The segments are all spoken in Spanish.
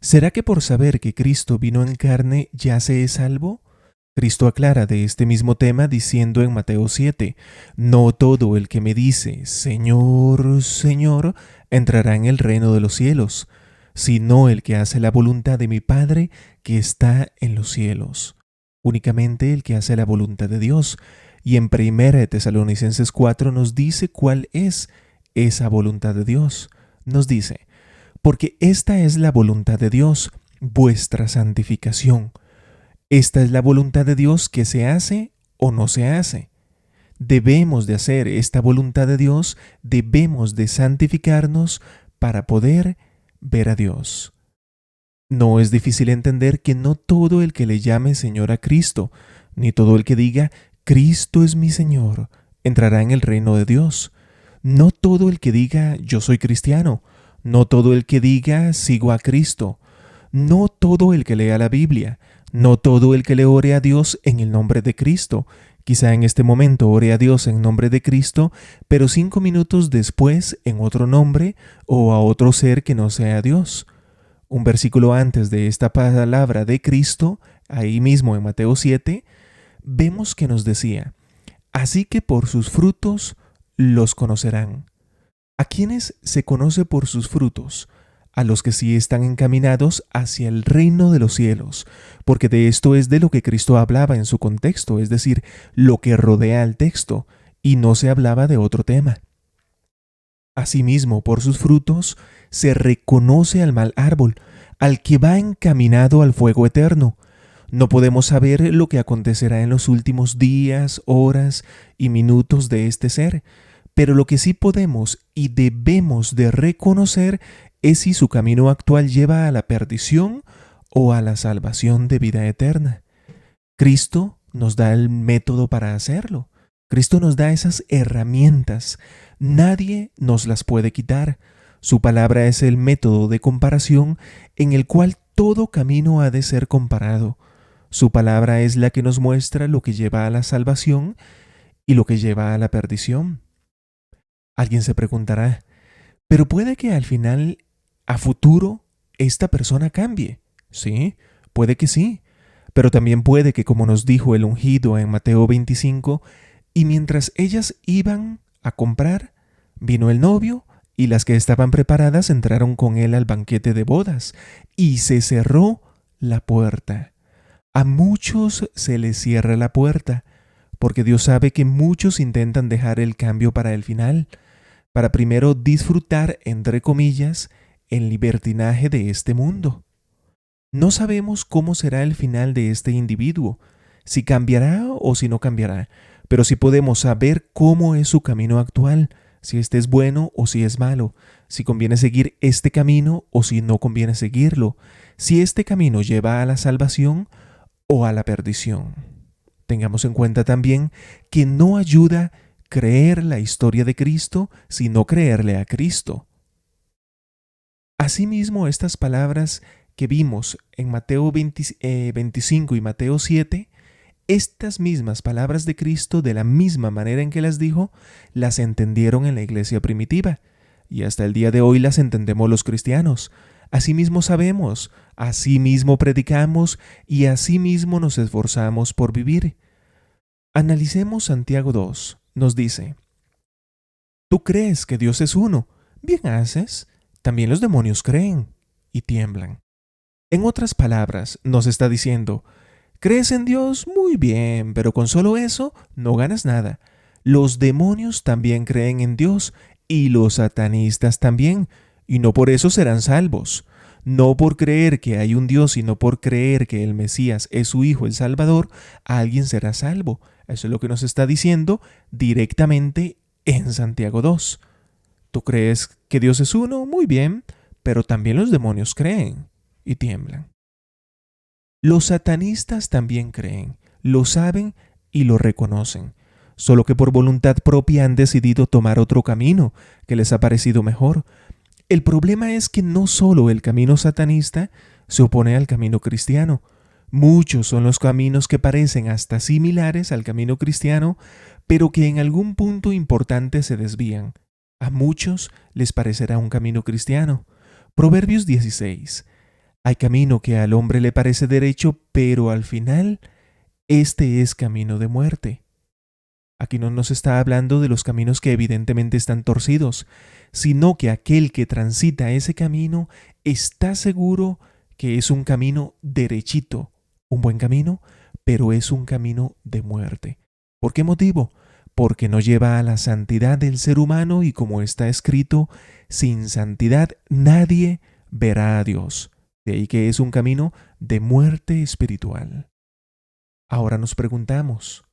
¿Será que por saber que Cristo vino en carne ya se es salvo? Cristo aclara de este mismo tema diciendo en Mateo 7, no todo el que me dice, Señor, Señor, entrará en el reino de los cielos, sino el que hace la voluntad de mi Padre que está en los cielos. Únicamente el que hace la voluntad de Dios. Y en 1 Tesalonicenses 4 nos dice cuál es esa voluntad de Dios. Nos dice, porque esta es la voluntad de Dios, vuestra santificación. Esta es la voluntad de Dios que se hace o no se hace. Debemos de hacer esta voluntad de Dios, debemos de santificarnos para poder ver a Dios. No es difícil entender que no todo el que le llame Señor a Cristo, ni todo el que diga Cristo es mi Señor, entrará en el reino de Dios. No todo el que diga yo soy cristiano, no todo el que diga sigo a Cristo, no todo el que lea la Biblia, no todo el que le ore a Dios en el nombre de Cristo. Quizá en este momento ore a Dios en nombre de Cristo, pero 5 minutos después en otro nombre o a otro ser que no sea Dios. Un versículo antes de esta palabra de Cristo, ahí mismo en Mateo 7, vemos que nos decía, así que por sus frutos los conocerán. ¿A quiénes se conoce por sus frutos? A los que sí están encaminados hacia el reino de los cielos, porque de esto es de lo que Cristo hablaba en su contexto, es decir, lo que rodea al texto, y no se hablaba de otro tema. Asimismo, por sus frutos se reconoce al mal árbol, al que va encaminado al fuego eterno. No podemos saber lo que acontecerá en los últimos días, horas y minutos de este ser, pero lo que sí podemos y debemos de reconocer es si su camino actual lleva a la perdición o a la salvación de vida eterna. Cristo nos da el método para hacerlo. Cristo nos da esas herramientas. Nadie nos las puede quitar. Su palabra es el método de comparación en el cual todo camino ha de ser comparado. Su palabra es la que nos muestra lo que lleva a la salvación y lo que lleva a la perdición. Alguien se preguntará, pero puede que al final, a futuro, esta persona cambie. Sí, puede que sí, pero también puede que, como nos dijo el ungido en Mateo 25, y mientras ellas iban a comprar, vino el novio, y las que estaban preparadas entraron con él al banquete de bodas, y se cerró la puerta. A muchos se les cierra la puerta, porque Dios sabe que muchos intentan dejar el cambio para el final, para primero disfrutar, entre comillas, el libertinaje de este mundo. No sabemos cómo será el final de este individuo, si cambiará o si no cambiará, pero sí podemos saber cómo es su camino actual, si este es bueno o si es malo, si conviene seguir este camino o si no conviene seguirlo, si este camino lleva a la salvación o a la perdición. Tengamos en cuenta también que no ayuda creer la historia de Cristo, sino creerle a Cristo. Asimismo, estas palabras que vimos en Mateo 25 y Mateo 7, estas mismas palabras de Cristo, de la misma manera en que las dijo, las entendieron en la iglesia primitiva, y hasta el día de hoy las entendemos los cristianos. Asimismo sabemos, asimismo predicamos y asimismo nos esforzamos por vivir. Analicemos Santiago 2. Nos dice, tú crees que Dios es uno, bien haces, también los demonios creen y tiemblan. En otras palabras, nos está diciendo, ¿crees en Dios? Muy bien, pero con solo eso no ganas nada. Los demonios también creen en Dios y los satanistas también, y no por eso serán salvos. No por creer que hay un Dios, sino por creer que el Mesías es su Hijo, el Salvador, alguien será salvo. Eso es lo que nos está diciendo directamente en Santiago 2. ¿Tú crees que Dios es uno? Muy bien, pero también los demonios creen y tiemblan. Los satanistas también creen, lo saben y lo reconocen, solo que por voluntad propia han decidido tomar otro camino que les ha parecido mejor. El problema es que no solo el camino satanista se opone al camino cristiano. Muchos son los caminos que parecen hasta similares al camino cristiano, pero que en algún punto importante se desvían. A muchos les parecerá un camino cristiano. Proverbios 16. Hay camino que al hombre le parece derecho, pero al final este es camino de muerte. Aquí no nos está hablando de los caminos que evidentemente están torcidos, sino que aquel que transita ese camino está seguro que es un camino derechito, un buen camino, pero es un camino de muerte. ¿Por qué motivo? Porque no lleva a la santidad del ser humano y como está escrito, sin santidad nadie verá a Dios. De ahí que es un camino de muerte espiritual. Ahora nos preguntamos,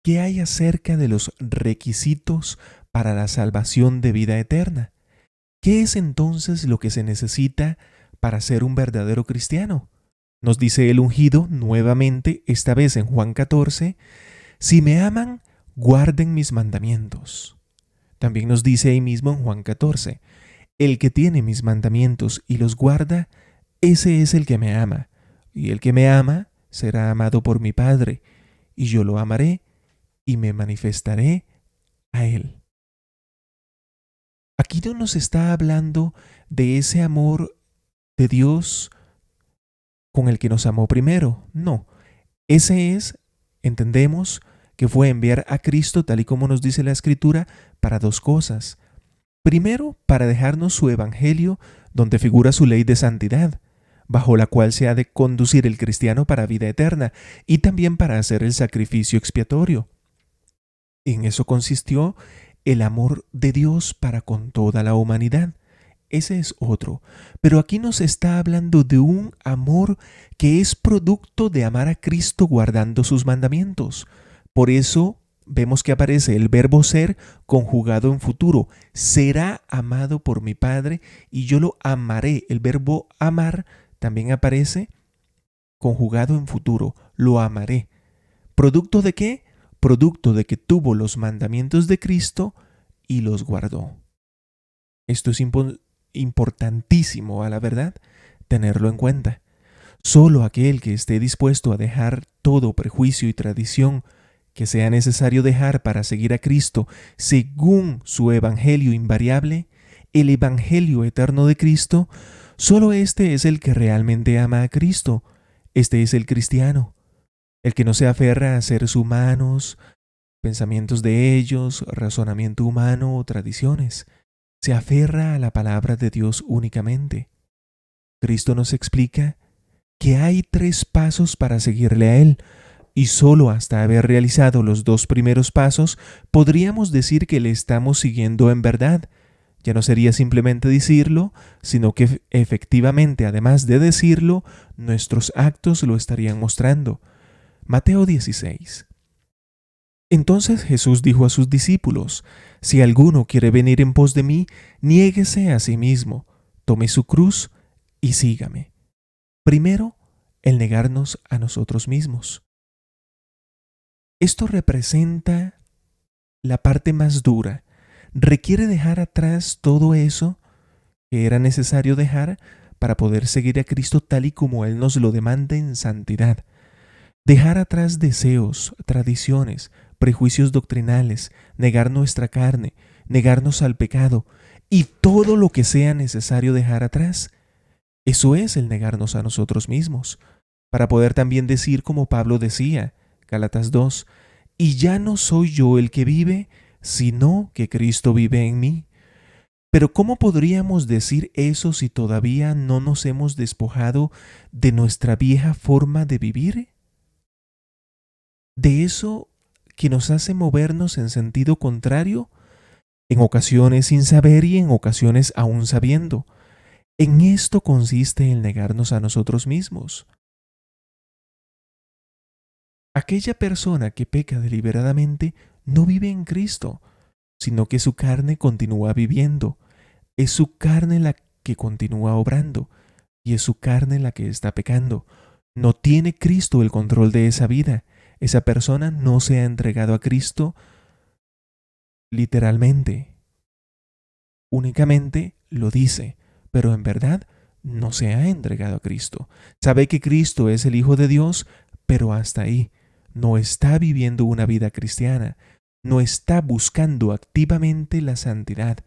¿qué hay acerca de los requisitos para la salvación de vida eterna? ¿Qué es entonces lo que se necesita para ser un verdadero cristiano? Nos dice el ungido nuevamente, esta vez en Juan 14, si me aman, guarden mis mandamientos. También nos dice ahí mismo en Juan 14, el que tiene mis mandamientos y los guarda, ese es el que me ama, y el que me ama será amado por mi Padre, y yo lo amaré y me manifestaré a él. Aquí no nos está hablando de ese amor de Dios con el que nos amó primero, no. Ese es, entendemos, que fue enviar a Cristo, tal y como nos dice la Escritura, para dos cosas. Primero, para dejarnos su evangelio, donde figura su ley de santidad, bajo la cual se ha de conducir el cristiano para vida eterna, y también para hacer el sacrificio expiatorio. En eso consistió el amor de Dios para con toda la humanidad. Ese es otro. Pero aquí nos está hablando de un amor que es producto de amar a Cristo guardando sus mandamientos. Por eso vemos que aparece el verbo ser conjugado en futuro. Será amado por mi Padre y yo lo amaré. El verbo amar también aparece conjugado en futuro. Lo amaré. ¿Producto de qué? Producto de que tuvo los mandamientos de Cristo y los guardó. Esto es importantísimo, a la verdad, tenerlo en cuenta. Solo aquel que esté dispuesto a dejar todo prejuicio y tradición que sea necesario dejar para seguir a Cristo según su evangelio invariable, el evangelio eterno de Cristo, solo este es el que realmente ama a Cristo. Este es el cristiano, el que no se aferra a seres humanos, pensamientos de ellos, razonamiento humano o tradiciones. Se aferra a la palabra de Dios únicamente. Cristo nos explica que hay 3 pasos para seguirle a Él, y solo hasta haber realizado los 2 primeros pasos podríamos decir que le estamos siguiendo en verdad. Ya no sería simplemente decirlo, sino que efectivamente, además de decirlo, nuestros actos lo estarían mostrando. Mateo 16. Entonces Jesús dijo a sus discípulos, si alguno quiere venir en pos de mí, niéguese a sí mismo, tome su cruz y sígame. Primero, el negarnos a nosotros mismos. Esto representa la parte más dura. Requiere dejar atrás todo eso que era necesario dejar para poder seguir a Cristo tal y como Él nos lo demanda en santidad. Dejar atrás deseos, tradiciones, prejuicios doctrinales, negar nuestra carne, negarnos al pecado y todo lo que sea necesario dejar atrás. Eso es el negarnos a nosotros mismos, para poder también decir como Pablo decía, Gálatas 2, y ya no soy yo el que vive, sino que Cristo vive en mí. Pero ¿cómo podríamos decir eso si todavía no nos hemos despojado de nuestra vieja forma de vivir? De eso que nos hace movernos en sentido contrario, en ocasiones sin saber y en ocasiones aún sabiendo. En esto consiste el negarnos a nosotros mismos. Aquella persona que peca deliberadamente no vive en Cristo, sino que su carne continúa viviendo. Es su carne la que continúa obrando y es su carne la que está pecando. No tiene Cristo el control de esa vida. Esa persona no se ha entregado a Cristo literalmente. Únicamente lo dice, pero en verdad no se ha entregado a Cristo. Sabe que Cristo es el Hijo de Dios, pero hasta ahí. No está viviendo una vida cristiana. No está buscando activamente la santidad.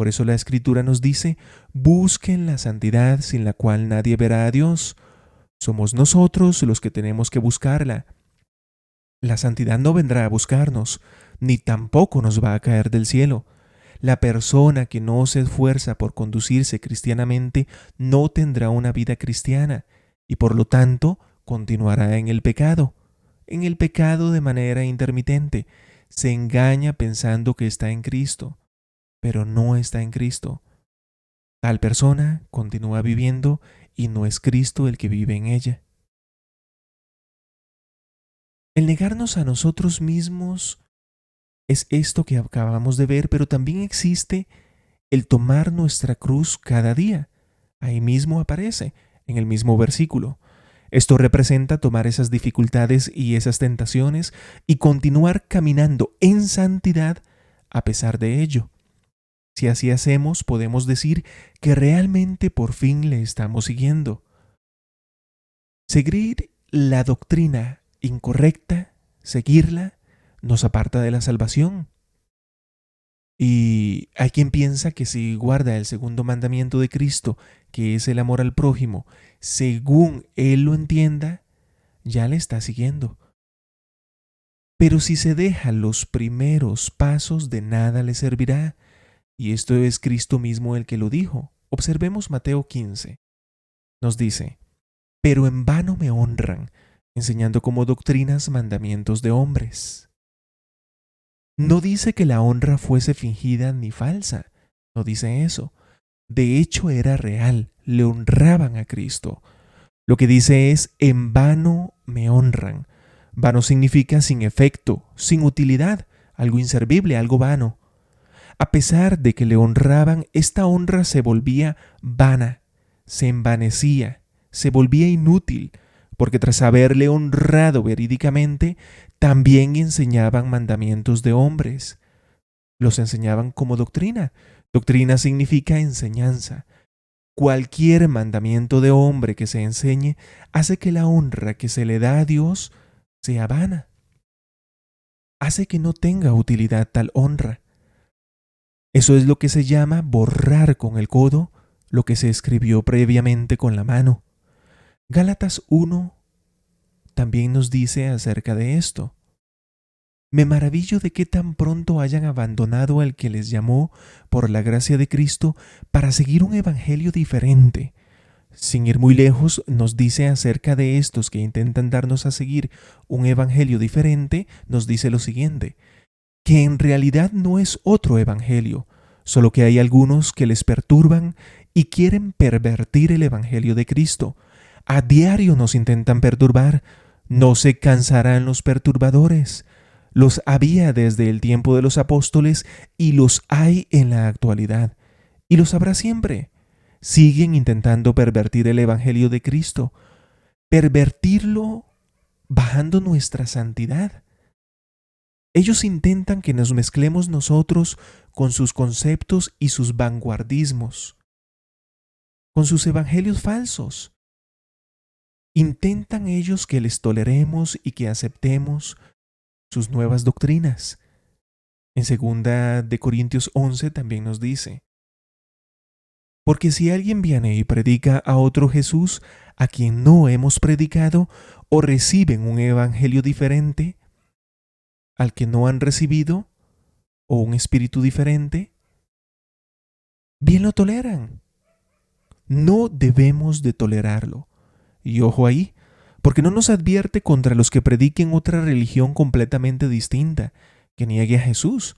Por eso la Escritura nos dice, busquen la santidad sin la cual nadie verá a Dios. Somos nosotros los que tenemos que buscarla. La santidad no vendrá a buscarnos, ni tampoco nos va a caer del cielo. La persona que no se esfuerza por conducirse cristianamente no tendrá una vida cristiana y por lo tanto continuará en el pecado de manera intermitente. Se engaña pensando que está en Cristo, pero no está en Cristo. Tal persona continúa viviendo y no es Cristo el que vive en ella. El negarnos a nosotros mismos es esto que acabamos de ver, pero también existe el tomar nuestra cruz cada día. Ahí mismo aparece, en el mismo versículo. Esto representa tomar esas dificultades y esas tentaciones y continuar caminando en santidad a pesar de ello. Si así hacemos, podemos decir que realmente por fin le estamos siguiendo. Seguir la doctrina incorrecta, seguirla, nos aparta de la salvación. Y hay quien piensa que si guarda el segundo mandamiento de Cristo, que es el amor al prójimo, según él lo entienda, ya le está siguiendo. Pero si se deja los primeros pasos, de nada le servirá. Y esto es Cristo mismo el que lo dijo. Observemos Mateo 15. Nos dice, pero en vano me honran, enseñando como doctrinas mandamientos de hombres. No dice que la honra fuese fingida ni falsa, no dice eso. De hecho era real, le honraban a Cristo. Lo que dice es, en vano me honran. Vano significa sin efecto, sin utilidad, algo inservible, algo vano. A pesar de que le honraban, esta honra se volvía vana, se envanecía, se volvía inútil, porque tras haberle honrado verídicamente, también enseñaban mandamientos de hombres. Los enseñaban como doctrina. Doctrina significa enseñanza. Cualquier mandamiento de hombre que se enseñe hace que la honra que se le da a Dios sea vana. Hace que no tenga utilidad tal honra. Eso es lo que se llama borrar con el codo lo que se escribió previamente con la mano. Gálatas 1 también nos dice acerca de esto. Me maravillo de que tan pronto hayan abandonado al que les llamó por la gracia de Cristo para seguir un evangelio diferente. Sin ir muy lejos, nos dice acerca de estos que intentan darnos a seguir un evangelio diferente, nos dice lo siguiente, que en realidad no es otro evangelio, solo que hay algunos que les perturban y quieren pervertir el evangelio de Cristo. A diario nos intentan perturbar, no se cansarán los perturbadores. Los había desde el tiempo de los apóstoles y los hay en la actualidad. Y los habrá siempre. Siguen intentando pervertir el evangelio de Cristo. Pervertirlo bajando nuestra santidad. Ellos intentan que nos mezclemos nosotros con sus conceptos y sus vanguardismos, con sus evangelios falsos. Intentan ellos que les toleremos y que aceptemos sus nuevas doctrinas. En 2 de Corintios 11 también nos dice, porque si alguien viene y predica a otro Jesús a quien no hemos predicado, o reciben un evangelio diferente al que no han recibido, o un espíritu diferente, bien lo toleran. No debemos de tolerarlo. Y ojo ahí, porque no nos advierte contra los que prediquen otra religión completamente distinta, que niegue a Jesús.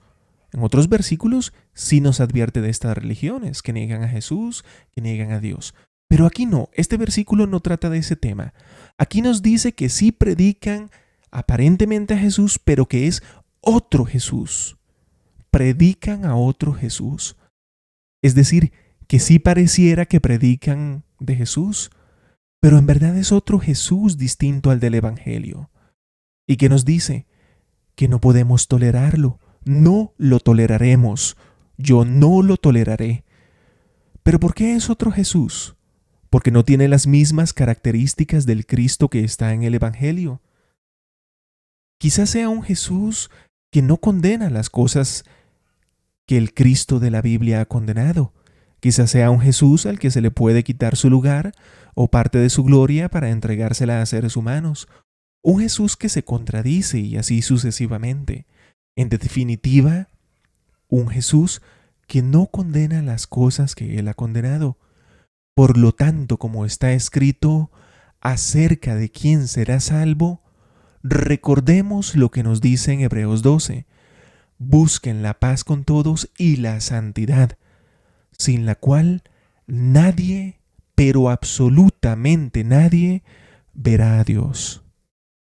En otros versículos sí nos advierte de estas religiones, que niegan a Jesús, que niegan a Dios. Pero aquí no, este versículo no trata de ese tema. Aquí nos dice que sí predican aparentemente a Jesús, pero que es otro Jesús. Predican a otro Jesús. Es decir, que sí pareciera que predican de Jesús, pero en verdad es otro Jesús distinto al del Evangelio. ¿Y que nos dice? Que no podemos tolerarlo, no lo toleraremos, yo no lo toleraré. ¿Pero por qué es otro Jesús? Porque no tiene las mismas características del Cristo que está en el Evangelio. Quizás sea un Jesús que no condena las cosas que el Cristo de la Biblia ha condenado. Quizás sea un Jesús al que se le puede quitar su lugar o parte de su gloria para entregársela a seres humanos. Un Jesús que se contradice y así sucesivamente. En definitiva, un Jesús que no condena las cosas que Él ha condenado. Por lo tanto, como está escrito acerca de quién será salvo, recordemos lo que nos dice en Hebreos 12. Busquen la paz con todos y la santidad, sin la cual nadie, pero absolutamente nadie, verá a Dios.